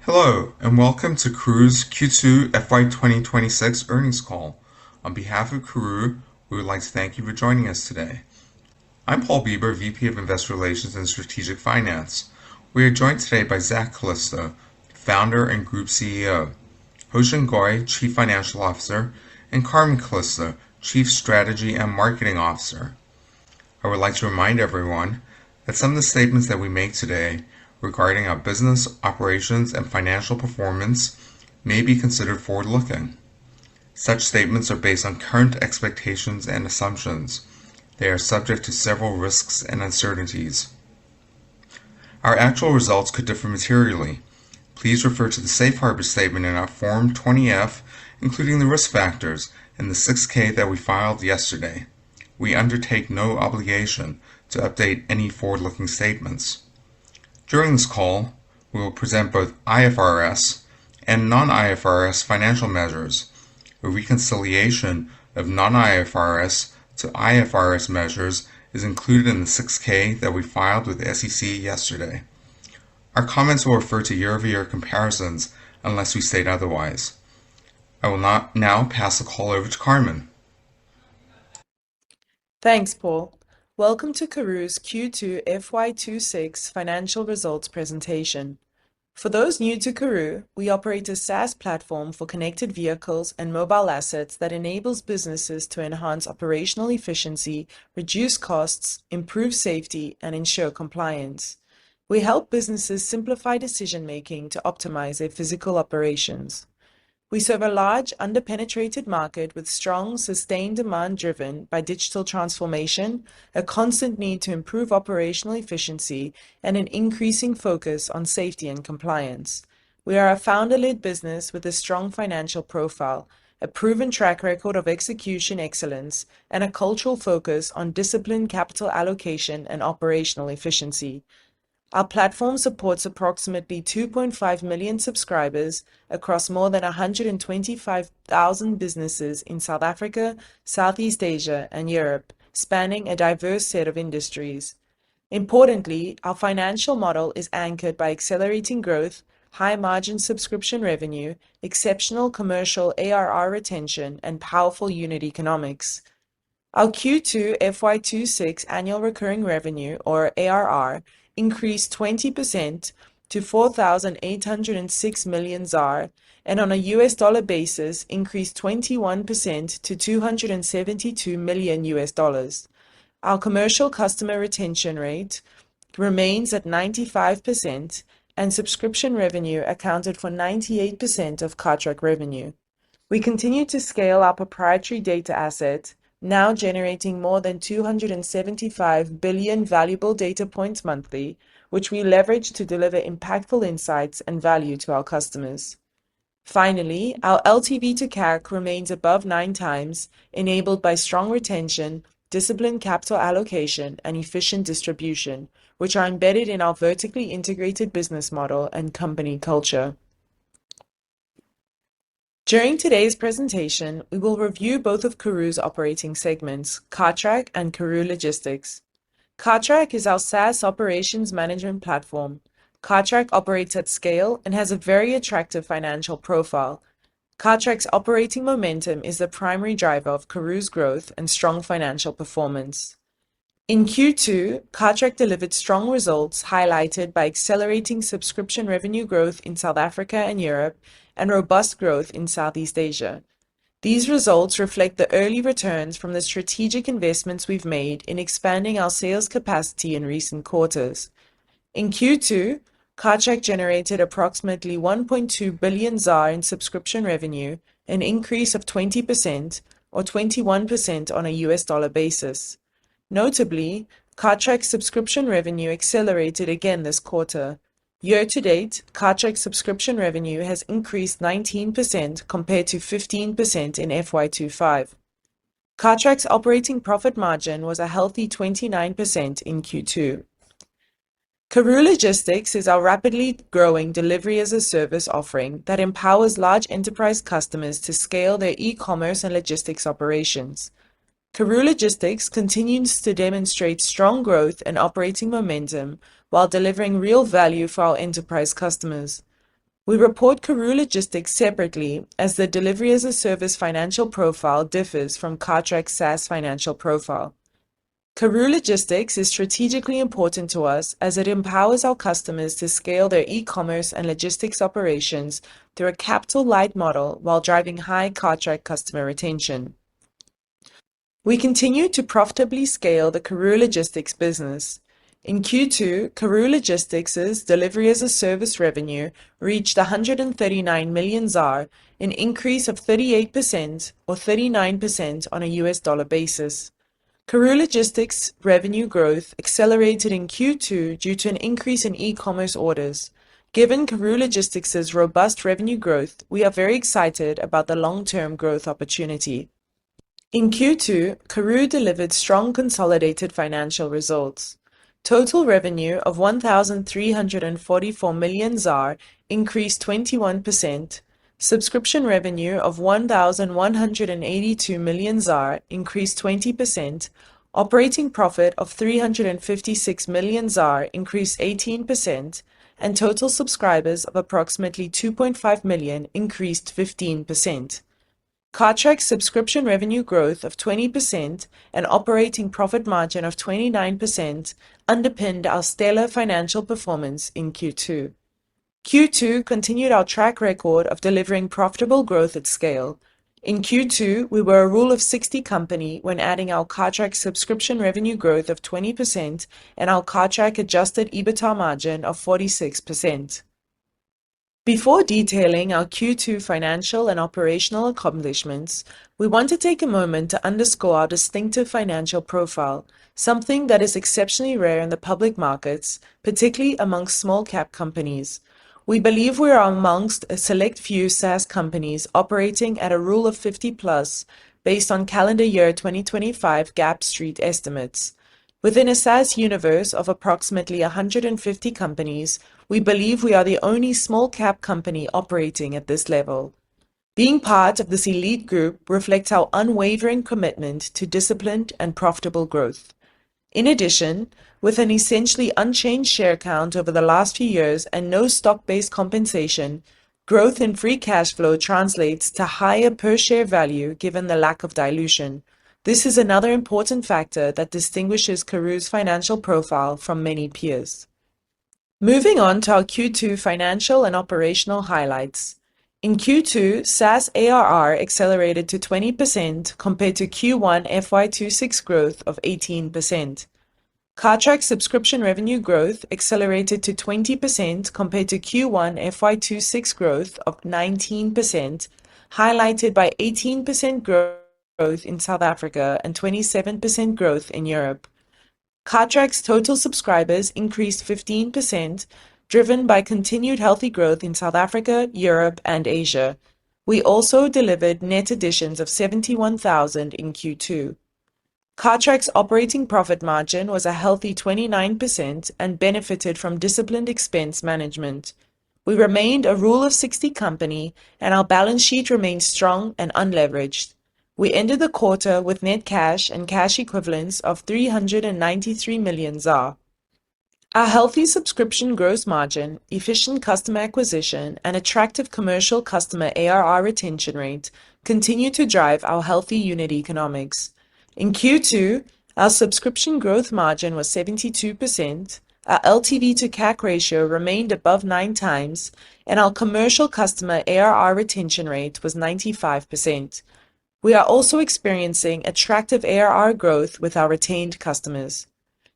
Hello, and welcome to Karooooo's Q2 FY 2026 earnings call. On behalf of Karooooo, we would like to thank you for joining us today. I'm Paul Bieber, VP of Investor Relations and Strategic Finance. We are joined today by Zach Callisto, Founder and Group CEO, Hoshin Goy, Chief Financial Officer, and Carmen Callisto, Chief Strategy and Marketing Officer. I would like to remind everyone that some of the statements that we make today regarding our business, operations, and financial performance may be considered forward-looking. Such statements are based on current expectations and assumptions. They are subject to several risks and uncertainties. Our actual results could differ materially. Please refer to the Safe Harbor statement in our Form 20-F, including the risk factors, and the 6-K that we filed yesterday. We undertake no obligation to update any forward-looking statements. During this call, we will present both IFRS and non-IFRS financial measures. A reconciliation of non-IFRS to IFRS measures is included in the 6-K that we filed with the SEC yesterday. Our comments will refer to year-over-year comparisons unless we state otherwise. I will now pass the call over to Carmen. Thanks, Paul. Welcome to Karooooo's Q2 FY26 financial results presentation. For those new to Karooooo, we operate a SaaS platform for connected vehicles and mobile assets that enables businesses to enhance operational efficiency, reduce costs, improve safety, and ensure compliance. We help businesses simplify decision-making to optimize their physical operations. We serve a large, underpenetrated market with strong, sustained demand driven by digital transformation, a constant need to improve operational efficiency, and an increasing focus on safety and compliance. We are a founder-led business with a strong financial profile, a proven track record of execution excellence, and a cultural focus on disciplined capital allocation and operational efficiency. Our platform supports approximately 2.5 million subscribers across more than 125,000 businesses in South Africa, Southeast Asia, and Europe, spanning a diverse set of industries. Importantly, our financial model is anchored by accelerating growth, high-margin subscription revenue, exceptional commercial ARR retention, and powerful unit economics. Our Q2 FY26 annual recurring revenue, or ARR, increased 20% to 4,806 million ZAR, and on a US dollar basis increased 21% to $272 million. Our commercial customer retention rate remains at 95%, and subscription revenue accounted for 98% of Cartrack revenue. We continue to scale our proprietary data asset, now generating more than 275 billion valuable data points monthly, which we leverage to deliver impactful insights and value to our customers. Finally, our LTV to CAC remains above 9 times, enabled by strong retention, disciplined capital allocation, and efficient distribution, which are embedded in our vertically integrated business model and company culture. During today's presentation, we will review both of Karooooo's operating segments, Cartrack and Karooooo Logistics. Cartrack is our SaaS operations management platform. Cartrack operates at scale and has a very attractive financial profile. Cartrack's operating momentum is the primary driver of Karooooo's growth and strong financial performance. In Q2, Cartrack delivered strong results highlighted by accelerating subscription revenue growth in South Africa and Europe and robust growth in Southeast Asia. These results reflect the early returns from the strategic investments we've made in expanding our sales capacity in recent quarters. In Q2, Cartrack generated approximately 1.2 billion ZAR in subscription revenue, an increase of 20% or 21% on a US dollar basis. Notably, Cartrack's subscription revenue accelerated again this quarter. Year-to-date, Cartrack's subscription revenue has increased 19% compared to 15% in FY25. Cartrack's operating profit margin was a healthy 29% in Q2. Karooooo Logistics is our rapidly growing delivery-as-a-service offering that empowers large enterprise customers to scale their e-commerce and logistics operations. Karooooo Logistics continues to demonstrate strong growth and operating momentum while delivering real value for our enterprise customers. We report Karooooo Logistics separately as the delivery as a service financial profile differs from Cartrack's SaaS financial profile. Karooooo Logistics is strategically important to us as it empowers our customers to scale their e-commerce and logistics operations through a capital-light model while driving high Cartrack customer retention. We continue to profitably scale the Karooooo Logistics business. In Q2, Karooooo Logistics' delivery as a service revenue reached 139 million ZAR, an increase of 38% or 39% on a US dollar basis. Karooooo Logistics revenue growth accelerated in Q2 due to an increase in e-commerce orders. Given Karooooo Logistics' robust revenue growth, we are very excited about the long-term growth opportunity. In Q2, Karooooo delivered strong consolidated financial results. Total revenue of 1,344 million ZAR increased 21%. Subscription revenue of 1,182 million ZAR increased 20%. Operating profit of 356 million ZAR increased 18%. And total subscribers of approximately 2.5 million increased 15%. Cartrack's subscription revenue growth of 20% and operating profit margin of 29% underpinned our stellar financial performance in Q2. Q2 continued our track record of delivering profitable growth at scale. In Q2, we were a Rule of 60 company when adding our Cartrack subscription revenue growth of 20% and our Cartrack adjusted EBITDA margin of 46%. Before detailing our Q2 financial and operational accomplishments, we want to take a moment to underscore our distinctive financial profile, something that is exceptionally rare in the public markets, particularly amongst small-cap companies. We believe we are amongst a select few SaaS companies operating at a Rule of 50 plus based on calendar year 2025 GAAP Street estimates. Within a SaaS universe of approximately 150 companies, we believe we are the only small-cap company operating at this level. Being part of this elite group reflects our unwavering commitment to disciplined and profitable growth. In addition, with an essentially unchanged share count over the last few years and no stock-based compensation, growth in free cash flow translates to higher per-share value given the lack of dilution. This is another important factor that distinguishes Karooooo's financial profile from many peers. Moving on to our Q2 financial and operational highlights. In Q2, SaaS ARR accelerated to 20% compared to Q1 FY26 growth of 18%. Cartrack subscription revenue growth accelerated to 20% compared to Q1 FY26 growth of 19%, highlighted by 18% growth in South Africa and 27% growth in Europe. Cartrack's total subscribers increased 15%, driven by continued healthy growth in South Africa, Europe, and Asia. We also delivered net additions of 71,000 in Q2. Cartrack's operating profit margin was a healthy 29% and benefited from disciplined expense management. We remained a Rule of 60 company, and our balance sheet remained strong and unleveraged. We ended the quarter with net cash and cash equivalents of 393 million ZAR. Our healthy subscription gross margin, efficient customer acquisition, and attractive commercial customer ARR retention rate continue to drive our healthy unit economics. In Q2, our subscription growth margin was 72%, our LTV to CAC ratio remained above 9 times, and our commercial customer ARR retention rate was 95%. We are also experiencing attractive ARR growth with our retained customers.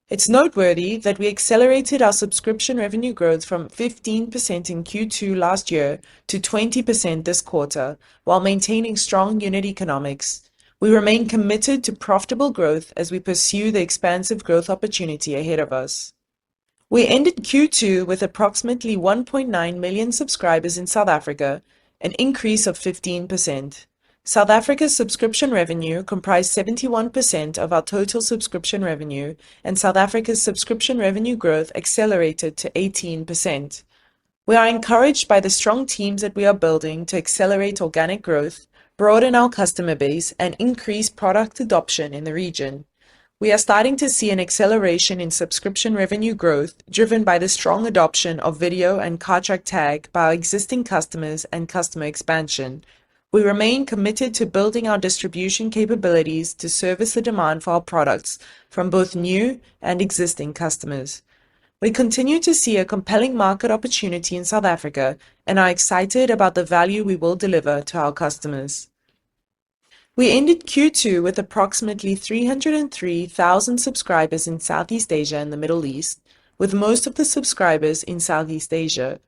It's noteworthy that we accelerated our subscription revenue growth from 15% in Q2 last year to 20% this quarter, while maintaining strong unit economics. We remain committed to profitable growth as we pursue the expansive growth opportunity ahead of us. We ended Q2 with approximately 1.9 million subscribers in South Africa, an increase of 15%. South Africa's subscription revenue comprised 71% of our total subscription revenue, and South Africa's subscription revenue growth accelerated to 18%. We are encouraged by the strong teams that we are building to accelerate organic growth, broaden our customer base, and increase product adoption in the region. We are starting to see an acceleration in subscription revenue growth driven by the strong adoption of video and Cartrack tag by our existing customers and customer expansion. We remain committed to building our distribution capabilities to service the demand for our products from both new and existing customers. We continue to see a compelling market opportunity in South Africa and are excited about the value we will deliver to our customers. We ended Q2 with approximately 303,000 subscribers in Southeast Asia and the Middle East, with most of the subscribers in Southeast Asia.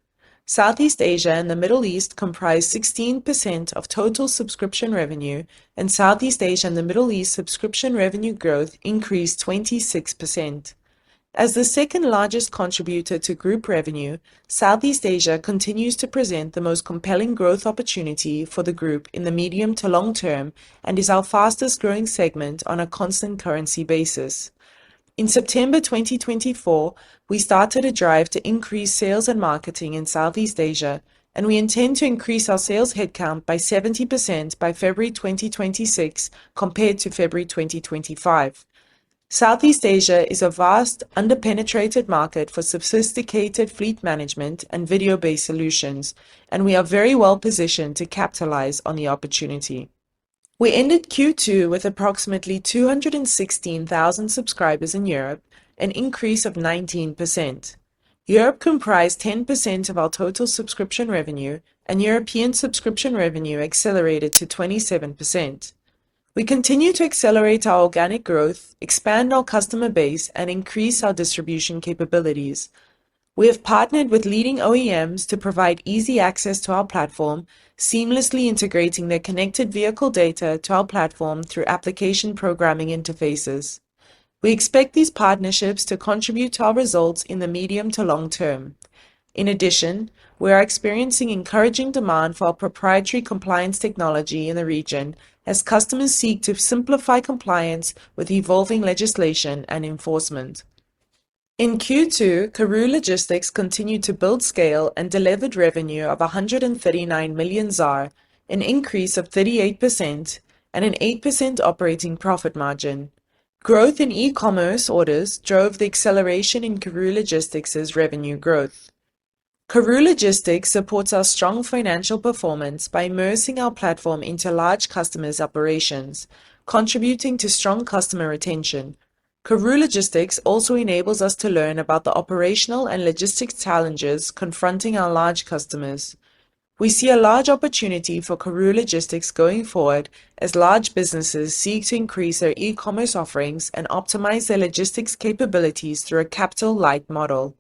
Southeast Asia and the Middle East comprise 16% of total subscription revenue, and Southeast Asia and the Middle East subscription revenue growth increased 26%. As the second largest contributor to group revenue, Southeast Asia continues to present the most compelling growth opportunity for the group in the medium to long term and is our fastest growing segment on a constant currency basis. In September 2024, we started a drive to increase sales and marketing in Southeast Asia, and we intend to increase our sales headcount by 70% by February 2026 compared to February 2025. Southeast Asia is a vast, underpenetrated market for sophisticated fleet management and video-based solutions, and we are very well positioned to capitalize on the opportunity. We ended Q2 with approximately 216,000 subscribers in Europe, an increase of 19%. Europe comprised 10% of our total subscription revenue, and European subscription revenue accelerated to 27%. We continue to accelerate our organic growth, expand our customer base, and increase our distribution capabilities. We have partnered with leading OEMs to provide easy access to our platform, seamlessly integrating their connected vehicle data to our platform through application programming interfaces. We expect these partnerships to contribute to our results in the medium to long term. In addition, we are experiencing encouraging demand for our proprietary compliance technology in the region as customers seek to simplify compliance with evolving legislation and enforcement. In Q2, Karooooo Logistics continued to build scale and delivered revenue of 139 million ZAR, an increase of 38%, and an 8% operating profit margin. Growth in e-commerce orders drove the acceleration in Karooooo Logistics' revenue growth. Karooooo Logistics supports our strong financial performance by immersing our platform into large customers' operations, contributing to strong customer retention. Karooooo Logistics also enables us to learn about the operational and logistics challenges confronting our large customers. We see a large opportunity for Karooooo Logistics going forward as large businesses seek to increase their e-commerce offerings and optimize their logistics capabilities through a capital-light model.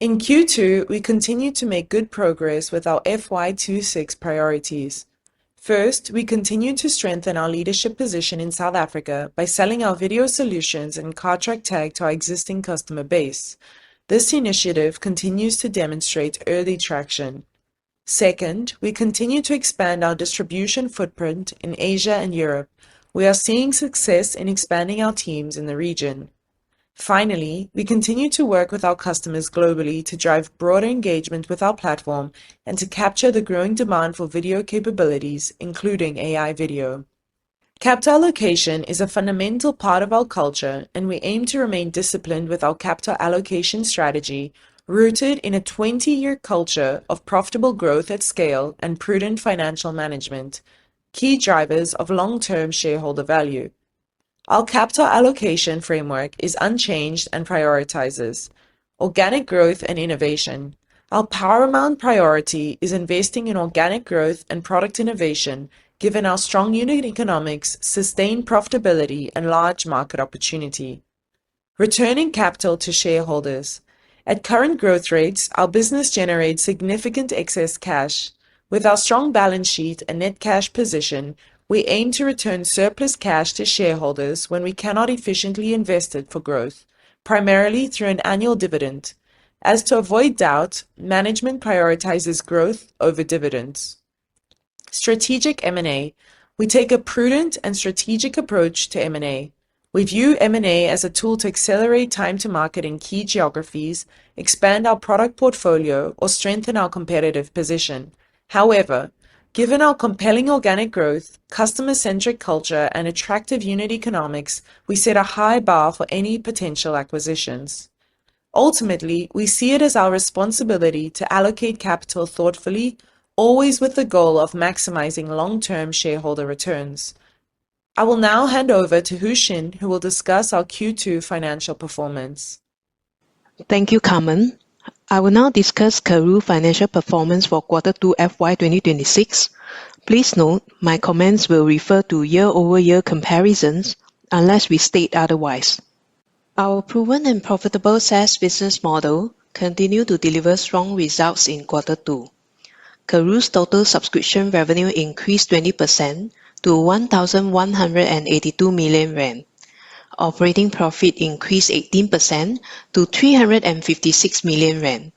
In Q2, we continued to make good progress with our FY26 priorities. First, we continued to strengthen our leadership position in South Africa by selling our video solutions and Cartrack tag to our existing customer base. This initiative continues to demonstrate early traction. Second, we continue to expand our distribution footprint in Asia and Europe. We are seeing success in expanding our teams in the region. Finally, we continue to work with our customers globally to drive broader engagement with our platform and to capture the growing demand for video capabilities, including AI video. Capital allocation is a fundamental part of our culture, and we aim to remain disciplined with our capital allocation strategy, rooted in a 20-year culture of profitable growth at scale and prudent financial management, key drivers of long-term shareholder value. Our capital allocation framework is unchanged and prioritizes organic growth and innovation. Our paramount priority is investing in organic growth and product innovation, given our strong unit economics, sustained profitability, and large market opportunity. Returning capital to shareholders. At current growth rates, our business generates significant excess cash. With our strong balance sheet and net cash position, we aim to return surplus cash to shareholders when we cannot efficiently invest it for growth, primarily through an annual dividend. As to avoid doubt, management prioritizes growth over dividends. Strategic M&A. We take a prudent and strategic approach to M&A. We view M&A as a tool to accelerate time to market in key geographies, expand our product portfolio, or strengthen our competitive position. However, Given our compelling organic growth, customer-centric culture, and attractive unit economics, we set a high bar for any potential acquisitions. Ultimately, we see it as our responsibility to allocate capital thoughtfully, always with the goal of maximizing long-term shareholder returns. I will now hand over to Hu Xin, who will discuss our Q2 financial performance. Thank you, Carmen. I will now discuss Karooooo financial performance for Q2 FY 2026. Please note, my comments will refer to year-over-year comparisons unless we state otherwise. Our proven and profitable SaaS business model continued to deliver strong results in Q2. Karooooo's total subscription revenue increased 20% to 1,182 million rand. Operating profit increased 18% to 356 million rand,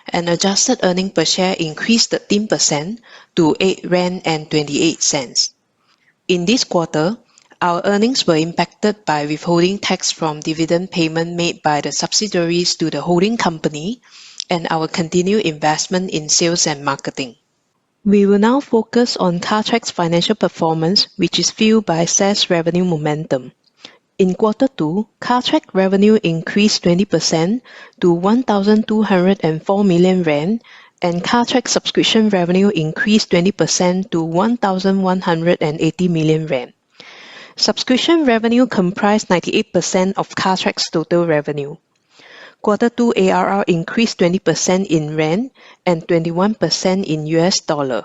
and adjusted earnings per share increased 13% to 8.28 rand. In this quarter, our earnings were impacted by withholding tax from dividend payment made by the subsidiaries to the holding company and our continued investment in sales and marketing. We will now focus on Cartrack's financial performance, which is fueled by SaaS revenue momentum. In Q2, Cartrack revenue increased 20% to 1,204 million rand, and Cartrack subscription revenue increased 20% to 1,180 million rand. Subscription revenue comprised 98% of Cartrack's total revenue. Q2 ARR increased 20% in rand and 21% in US dollar.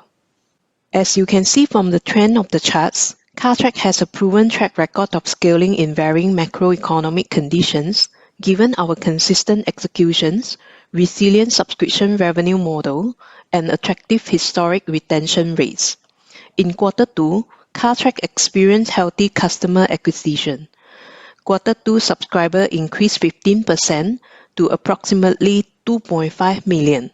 As you can see from the trend of the charts, Cartrack has a proven track record of scaling in varying macroeconomic conditions, given our consistent executions, resilient subscription revenue model, and attractive historic retention rates. In Q2, Cartrack experienced healthy customer acquisition. Q2 subscriber increased 15% to approximately 2.5 million.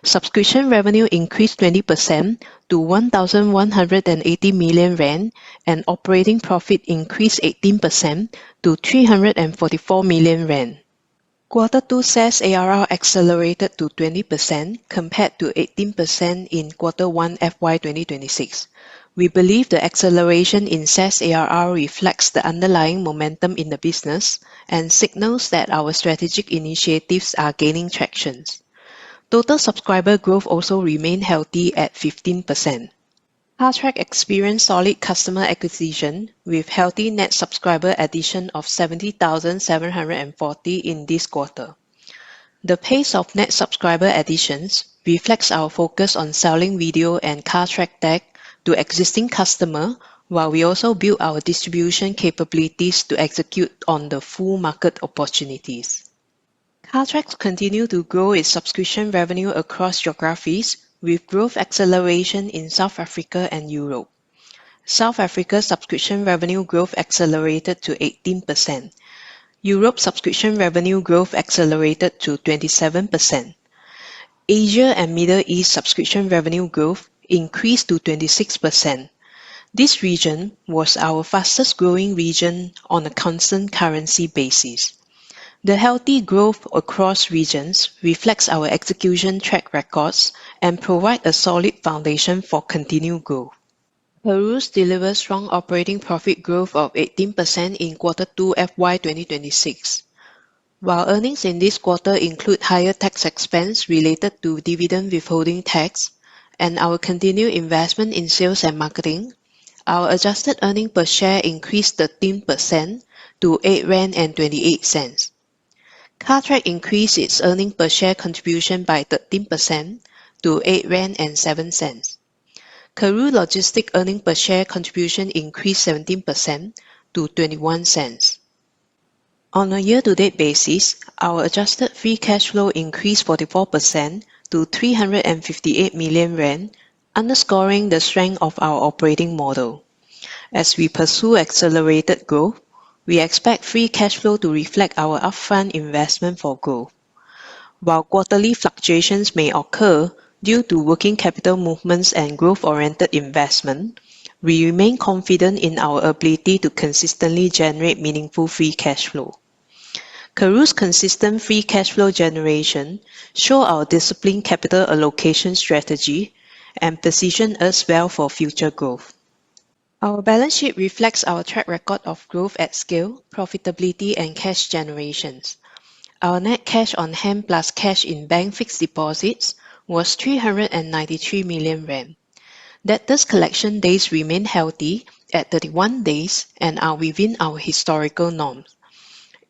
Subscription revenue increased 20% to 1,180 million rand, and operating profit increased 18% to 344 million rand. Q2 SaaS ARR accelerated to 20% compared to 18% in Q1 FY 2026. We believe the acceleration in SaaS ARR reflects the underlying momentum in the business and signals that our strategic initiatives are gaining traction. Total subscriber growth also remained healthy at 15%. Cartrack experienced solid customer acquisition with healthy net subscriber addition of 70,740 in this quarter. The pace of net subscriber additions reflects our focus on selling video and Cartrack tag to existing customers, while we also build our distribution capabilities to execute on the full market opportunities. Cartrack continued to grow its subscription revenue across geographies, with growth acceleration in South Africa and Europe. South Africa's subscription revenue growth accelerated to 18%. Europe's subscription revenue growth accelerated to 27%. Asia and Middle East subscription revenue growth increased to 26%. This region was our fastest growing region on a constant currency basis. The healthy growth across regions reflects our execution track records and provide a solid foundation for continued growth. Karooooo delivered strong operating profit growth of 18% in Q2 FY 2026. While earnings in this quarter include higher tax expense related to dividend withholding tax and our continued investment in sales and marketing, our adjusted earnings per share increased 13% to 8.28 rand. Cartrack increased its earnings per share contribution by 13% to 8.07 rand. Karooooo Logistics earnings per share contribution increased 17% to 21 cents. On a year-to-date basis, our adjusted free cash flow increased 44% to 358 million rand, underscoring the strength of our operating model. As we pursue accelerated growth, we expect free cash flow to reflect our upfront investment for growth. While quarterly fluctuations may occur due to working capital movements and growth-oriented investment, we remain confident in our ability to consistently generate meaningful free cash flow. Karooooo's consistent free cash flow generation shows our disciplined capital allocation strategy and position us well for future growth. Our balance sheet reflects our track record of growth at scale, profitability, and cash generations. Our net cash on hand plus cash in bank fixed deposits was 393 million rand. Debtors collection days remain healthy at 31 days and are within our historical norms.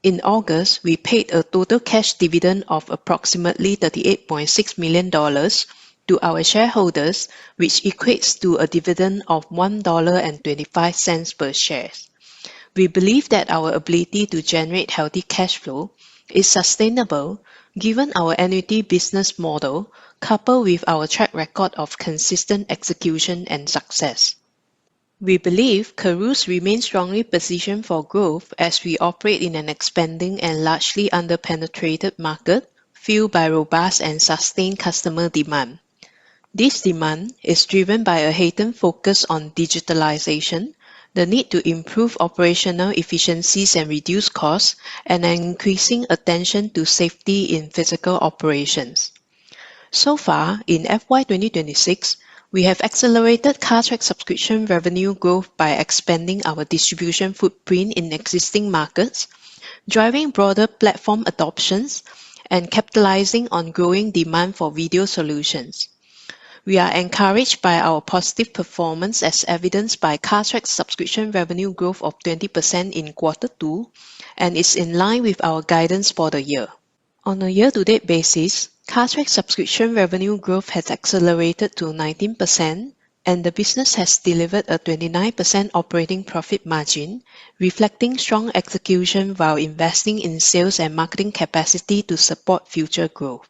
In August, we paid a total cash dividend of approximately $38.6 million to our shareholders, which equates to a dividend of $1.25 per share. We believe that our ability to generate healthy cash flow is sustainable given our annuity business model coupled with our track record of consistent execution and success. We believe Karooooo remains strongly positioned for growth as we operate in an expanding and largely under-penetrated market fueled by robust and sustained customer demand. This demand is driven by a heightened focus on digitalization, the need to improve operational efficiencies and reduce costs, and an increasing attention to safety in physical operations. So far, in FY 2026, we have accelerated Cartrack subscription revenue growth by expanding our distribution footprint in existing markets, driving broader platform adoptions, and capitalizing on growing demand for video solutions. We are encouraged by our positive performance as evidenced by Cartrack's subscription revenue growth of 20% in Q2 and is in line with our guidance for the year. On a year-to-date basis, Cartrack subscription revenue growth has accelerated to 19% and the business has delivered a 29% operating profit margin, reflecting strong execution while investing in sales and marketing capacity to support future growth.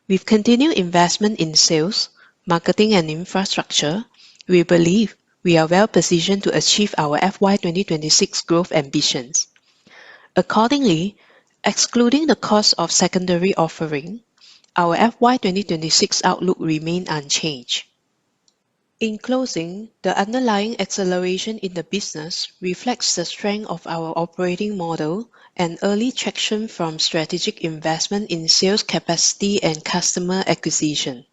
With continued investment in sales, marketing and infrastructure, we believe we are well positioned to achieve our FY 2026 growth ambitions. Accordingly, excluding the cost of secondary offering, our FY 2026 outlook remains unchanged. In closing, the underlying acceleration in the business reflects the strength of our operating model and early traction from strategic investment in sales capacity and customer acquisition.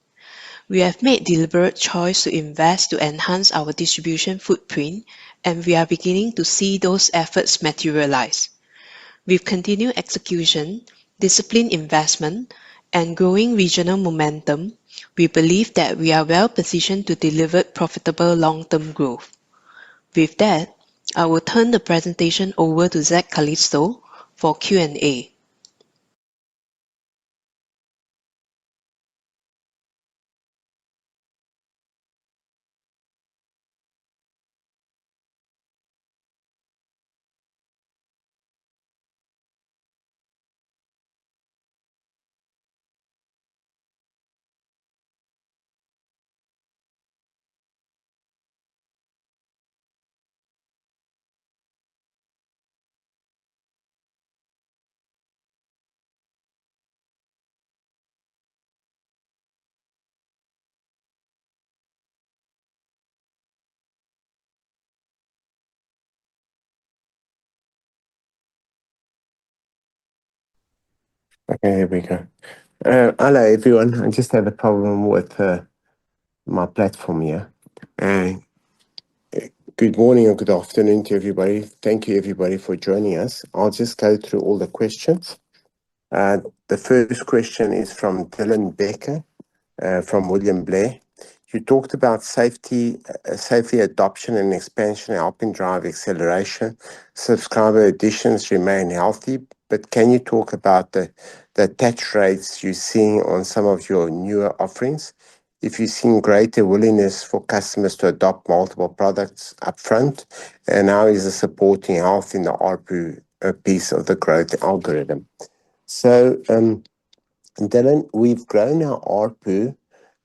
We have made deliberate choice to invest to enhance our distribution footprint, and we are beginning to see those efforts materialize. With continued execution, disciplined investment, and growing regional momentum, we believe that we are well positioned to deliver profitable long-term growth. With that, I will turn the presentation over to Zach Callisto for Q&A. Okay, here we go. Hello, everyone. I just had a problem with my platform here. Good morning or good afternoon to everybody. Thank you, everybody, for joining us. I'll just go through all the questions. The first question is from Dylan Becker from William Blair. You talked about safety adoption and expansion helping drive acceleration. Subscriber additions remain healthy, but can you talk about the attach rates you're seeing on some of your newer offerings? If you've seen greater willingness for customers to adopt multiple products upfront, and how is it supporting health in the ARPU piece of the growth algorithm? So, Dylan, we've grown our ARPU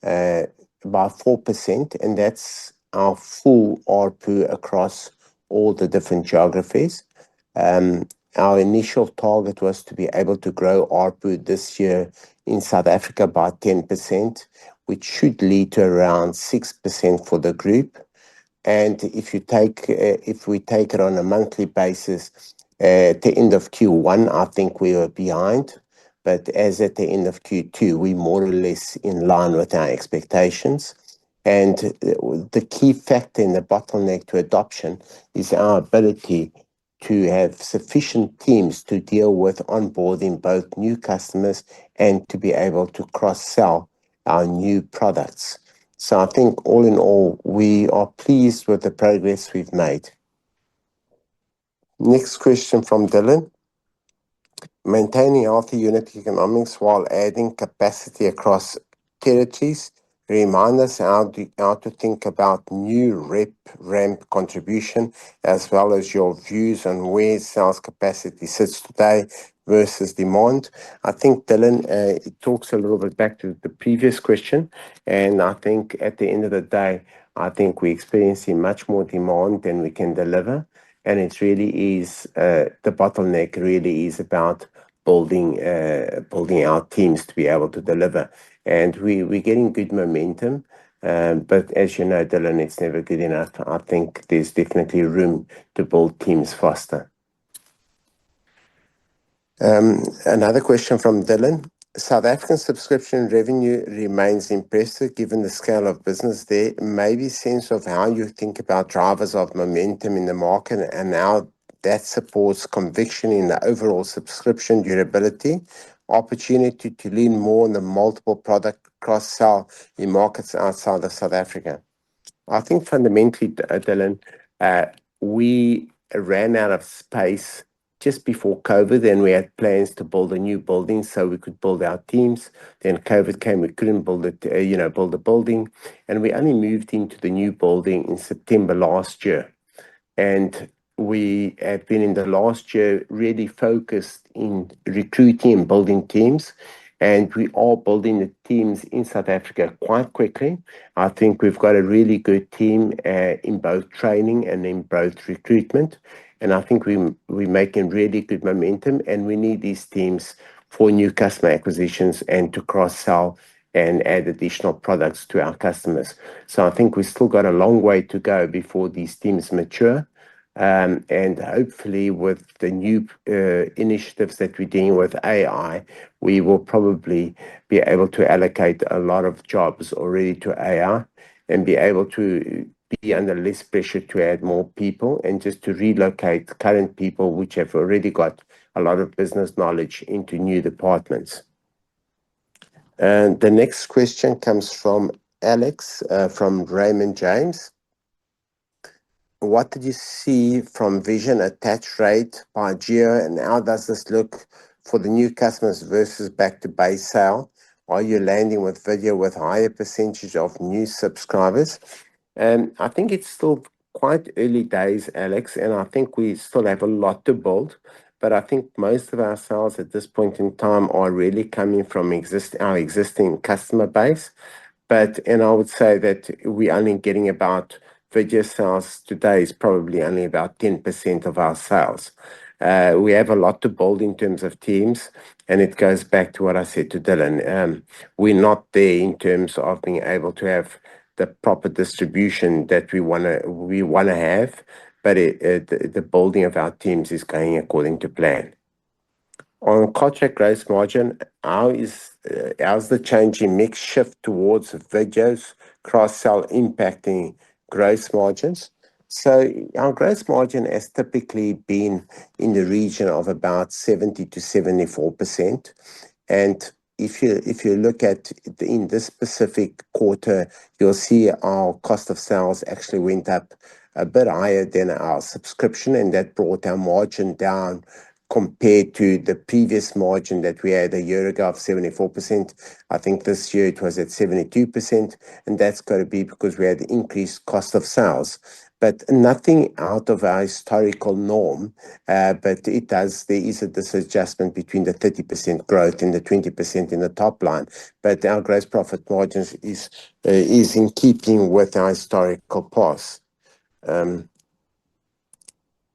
by 4%, and that's our full ARPU across all the different geographies. Our initial target was to be able to grow ARPU this year in South Africa by 10%, which should lead to around 6% for the group. And if we take it on a monthly basis, at the end of Q1, I think we were behind. But as at the end of Q2, we're more or less in line with our expectations. And the key factor in the bottleneck to adoption is our ability to have sufficient teams to deal with onboarding both new customers and to be able to cross-sell our new products. So I think all in all, we are pleased with the progress we've made. Next question from Dylan. Maintaining healthy unit economics while adding capacity across territories. Remind us how to think about new rep ramp contribution, as well as your views on where sales capacity sits today versus demand. I think, Dylan, it talks a little bit back to the previous question, and I think at the end of the day, I think we're experiencing much more demand than we can deliver, and it really is the bottleneck really is about building our teams to be able to deliver. And we're getting good momentum, but as you know, Dylan, it's never good enough. I think there's definitely room to build teams faster. Another question from Dylan. South African subscription revenue remains impressive given the scale of business there. Maybe sense of how you think about drivers of momentum in the market and how that supports conviction in the overall subscription durability, opportunity to lean more on the multiple product cross-sell in markets outside of South Africa. I think fundamentally, Dylan, we ran out of space just before COVID, and we had plans to build a new building so we could build our teams. Then COVID came, we couldn't build the building, and we only moved into the new building in September last year. And we have been in the last year really focused in recruiting and building teams. And we are building the teams in South Africa quite quickly. I think we've got a really good team in both training and in both recruitment. And I think we're making really good momentum, and we need these teams for new customer acquisitions and to cross-sell and add additional products to our customers. So I think we've still got a long way to go before these teams mature. And hopefully with the new initiatives that we're doing with AI, we will probably be able to allocate a lot of jobs already to AI and be able to be under less pressure to add more people and just to relocate current people which have already got a lot of business knowledge into new departments. And the next question comes from Alex from Raymond James. What did you see from Vision attach rate by geo, and how does this look for the new customers versus back to base sale? Are you landing with video with higher percentage of new subscribers? And I think it's still quite early days, Alex, and I think we still have a lot to build. But I think most of our sales at this point in time are really coming from our existing customer base. And I would say that we're only getting about video sales today is probably only about 10% of our sales. We have a lot to build in terms of teams, and it goes back to what I said to Dylan. We're not there in terms of being able to have the proper distribution that we wanna have, but the building of our teams is going according to plan. On Cartrack gross margin, how's the change in mix shift towards videos cross-sell impacting gross margins? So our gross margin has typically been in the region of about 70 to 74%. And if you look at in this specific quarter, you'll see our cost of sales actually went up a bit higher than our subscription, and that brought our margin down compared to the previous margin that we had a year ago of 74%. I think this year it was at 72%, and that's got to be because we had increased cost of sales. But nothing out of our historical norm, but there is a disadjustment between the 30% growth and the 20% in the top line. But our gross profit margins is in keeping with our historical past. I'm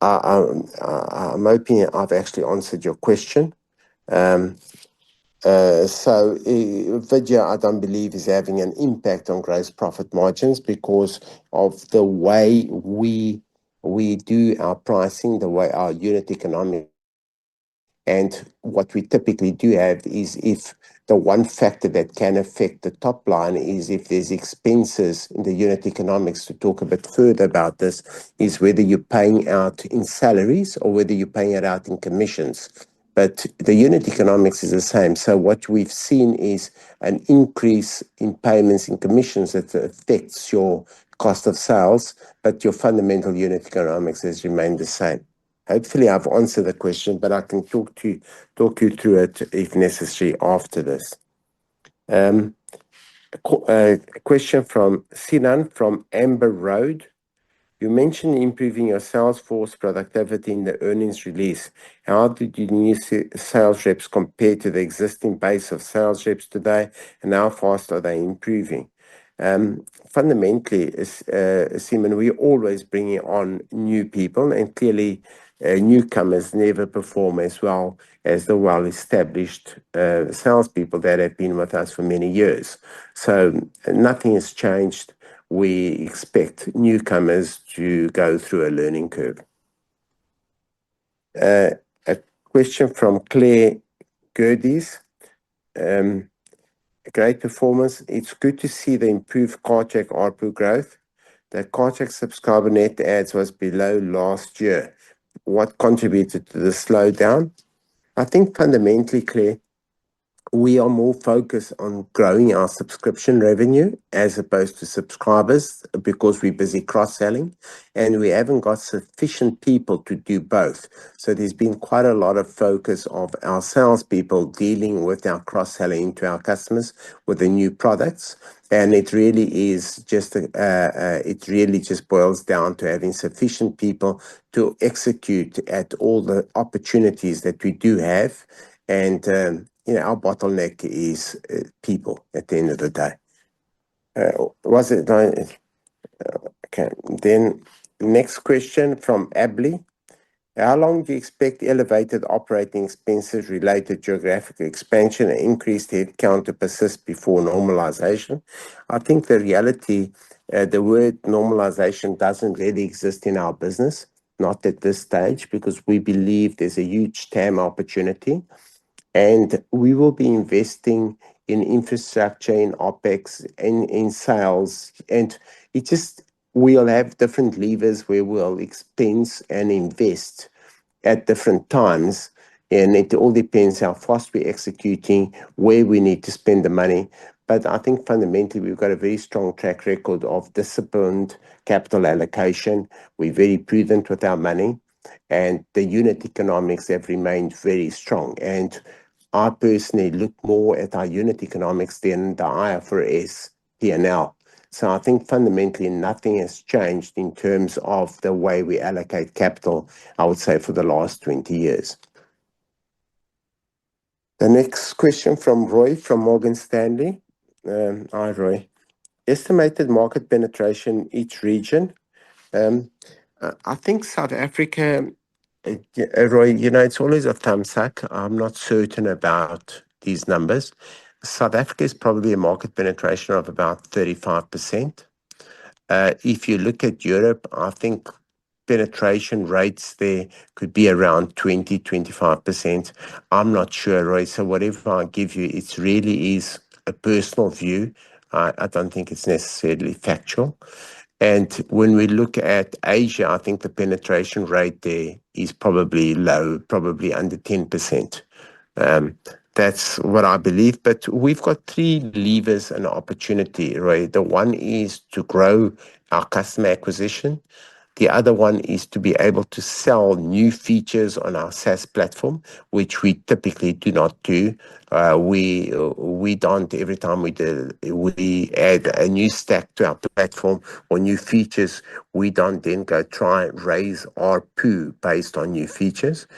hoping I've actually answered your question. So video, I don't believe, is having an impact on gross profit margins because of the way we do our pricing, the way our unit economics, And what we typically do have is, if the one factor that can affect the top line is if there's expenses in the unit economics, to talk a bit further about this, is whether you're paying out in salaries or whether you're paying it out in commissions. But the unit economics is the same. So what we've seen is an increase in payments in commissions that affects your cost of sales, but your fundamental unit economics has remained the same. Hopefully I've answered the question, but I can talk you through it if necessary after this. A question from Sinan from Amber Road. You mentioned improving your sales force productivity in the earnings release. How did your new sales reps compare to the existing base of sales reps today, and how fast are they improving? Fundamentally, Simon, we're always bringing on new people, and clearly newcomers never perform as well as the well-established salespeople that have been with us for many years. So nothing has changed. We expect newcomers to go through a learning curve. A question from Claire Gerdes. Great performance. It's good to see the improved Cartrack ARPU growth. The Cartrack subscriber net adds was below last year. What contributed to the slowdown? I think fundamentally, Claire, we are more focused on growing our subscription revenue as opposed to subscribers, because we're busy cross-selling and we haven't got sufficient people to do both. So there's been quite a lot of focus of our salespeople dealing with our cross-selling to our customers with the new products. And it really is just, it really just boils down to having sufficient people to execute at all the opportunities that we do have. And, our bottleneck is people at the end of the day. Okay. Then next question from Abley. How long do you expect elevated operating expenses related to geographic expansion and increased headcount to persist before normalization? I think the reality, the word normalization doesn't really exist in our business, not at this stage, because we believe there's a huge TAM opportunity. And we will be investing in infrastructure, in OPEX, in sales. And we'll have different levers where we'll expense and invest at different times. And it all depends how fast we're executing, where we need to spend the money. But I think fundamentally, we've got a very strong track record of disciplined capital allocation. We're very prudent with our money. And the unit economics have remained very strong. And I personally look more at our unit economics than the IFRS P&L. So I think fundamentally nothing has changed in terms of the way we allocate capital, I would say, for the last 20 years. The next question from Roy from Morgan Stanley. Hi, Roy. Estimated market penetration each region. I think South Africa, Roy, it's always a thumbs up. I'm not certain about these numbers. South Africa is probably a market penetration of about 35%. If you look at Europe, I think penetration rates there could be around 20-25%. I'm not sure, Roy. So whatever I give you, it really is a personal view. I don't think it's necessarily factual. And when we look at Asia, I think the penetration rate there is probably low, probably under 10%. That's what I believe. But we've got three levers and opportunity, right? The one is to grow our customer acquisition. The other one is to be able to sell new features on our SaaS platform, which we typically do not do. We don't, every time we add a new stack to our platform or new features, we don't then go try and raise ARPU based on new features.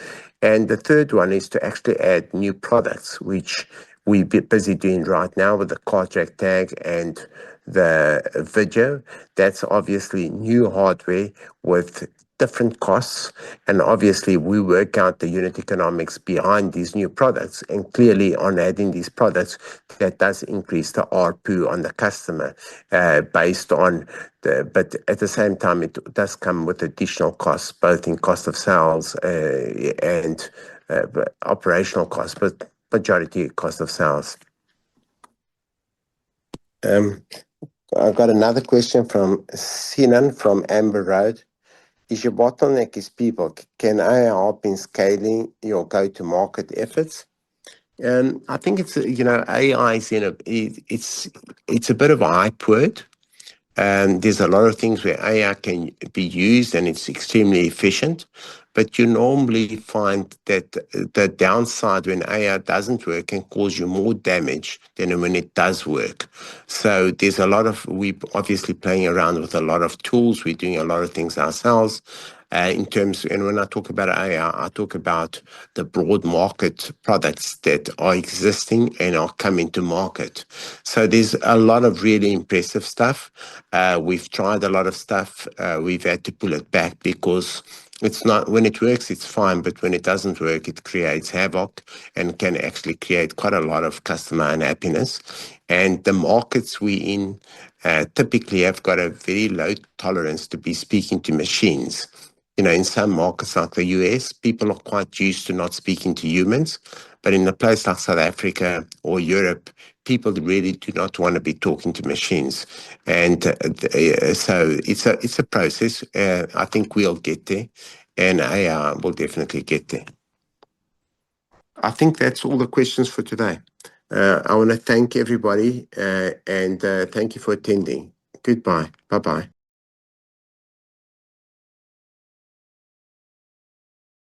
And the third one is to actually add new products, which we're busy doing right now with the Cartrack tag and the video. That's obviously new hardware with different costs. And obviously, we work out the unit economics behind these new products. And clearly, on adding these products, that does increase the ARPU on the customer based on but at the same time, it does come with additional costs, both in cost of sales and operational costs, but majority cost of sales. I've got another question from Sinan from Amber Road. Is your bottleneck is people? Can AI help in scaling your go-to-market efforts? I think it's AI is it's a bit of a hype word. There's a lot of things where AI can be used and it's extremely efficient, but you normally find that the downside when AI doesn't work can cause you more damage than when it does work. So there's we're obviously playing around with a lot of tools. We're doing a lot of things ourselves. And when I talk about AI, I talk about the broad market products that are existing and are coming to market. So there's a lot of really impressive stuff. We've tried a lot of stuff. We've had to pull it back because it's not, when it works, it's fine, but when it doesn't work, it creates havoc and can actually create quite a lot of customer unhappiness. And the markets we in typically have got a very low tolerance to be speaking to machines. In some markets like the US, people are quite used to not speaking to humans. But in a place like South Africa or Europe, people really do not want to be talking to machines. And so it's a process. I think we'll get there, and AI will definitely get there. I think that's all the questions for today. I want to thank everybody and thank you for attending. Goodbye. Bye-bye.